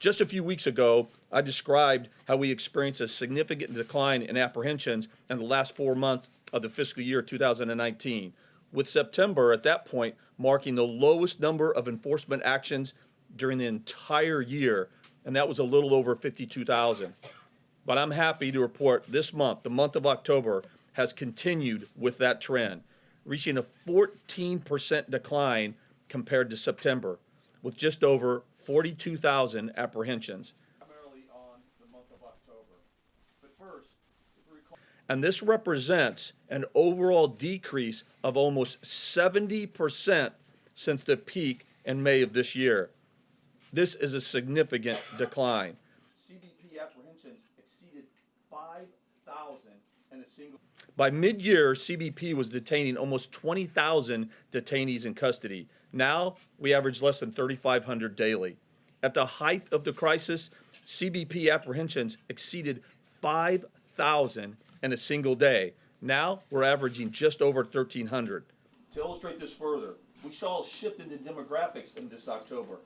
Just a few weeks ago, I described how we experienced a significant decline in apprehensions in the last 4 months of the fiscal year 2019, with September at that point marking the lowest number of enforcement actions during the entire year, and that was a little over 52,000. But I'm happy to report this month, the month of October, has continued with that trend, reaching a 14% decline compared to September, with just over 42,000 apprehensions. Primarily on the month of October. But first, if you recall, and this represents an overall decrease of almost 70% since the peak in May of this year. This is a significant decline. CBP apprehensions exceeded 5,000 in a single. By mid-year, CBP was detaining almost 20,000 detainees in custody. Now, we average less than 3,500 daily. At the height of the crisis, CBP apprehensions exceeded 5,000 in a single day. Now, we're averaging just over 1,300. To illustrate this further, we saw a shift in the demographics in this October.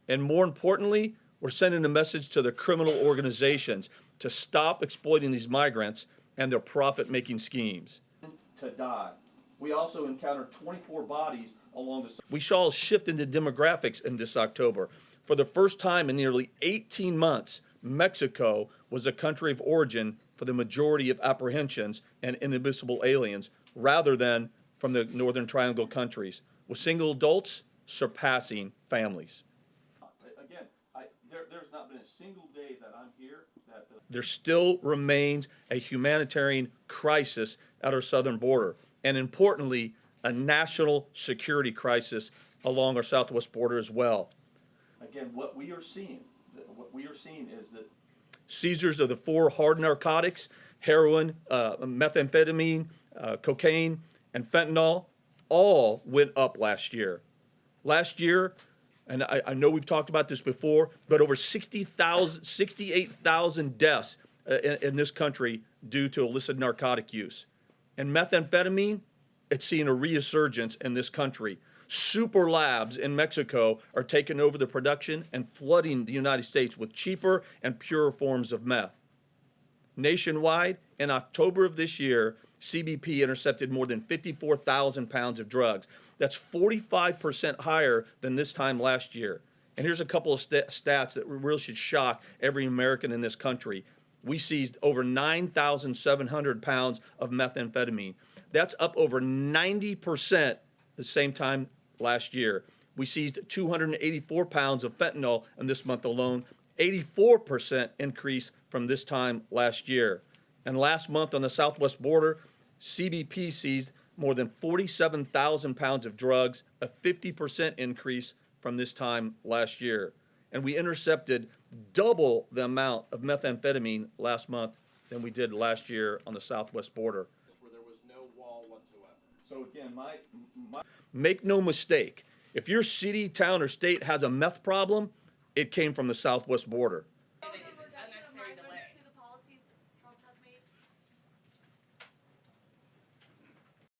And more importantly, we're sending a message to the criminal organizations to stop exploiting these migrants and their profit-making schemes. To die. We also encountered 24 bodies along the. We saw a shift in the demographics in this October. For the first time in nearly 18 months, Mexico was a country of origin for the majority of apprehensions and inadmissible aliens, rather than from the Northern Triangle countries, with single adults surpassing families. Again, there's not been a single day that I'm here that there still remains a humanitarian crisis at our southern border, and importantly, a national security crisis along our southwest border as well. Again, what we are seeing is that seizures of the 4 hard narcotics, heroin, methamphetamine, cocaine, and fentanyl, all went up last year. Last year, and I know we've talked about this before, but over 68,000 deaths in this country due to illicit narcotic use. And methamphetamine, it's seeing a resurgence in this country. Super labs in Mexico are taking over the production and flooding the United States with cheaper and purer forms of meth. Nationwide, in October of this year, CBP intercepted more than 54,000 pounds of drugs. That's 45% higher than this time last year. And here's a couple of stats that really should shock every American in this country. We seized over 9,700 pounds of methamphetamine. That's up over 90% the same time last year. We seized 284 pounds of fentanyl in this month alone, 84% increase from this time last year. And last month on the southwest border, CBP seized more than 47,000 pounds of drugs, a 50% increase from this time last year. And we intercepted double the amount of methamphetamine last month than we did last year on the southwest border. Where there was no wall whatsoever. So again, make no mistake, if your city, town, or state has a meth problem, it came from the southwest border.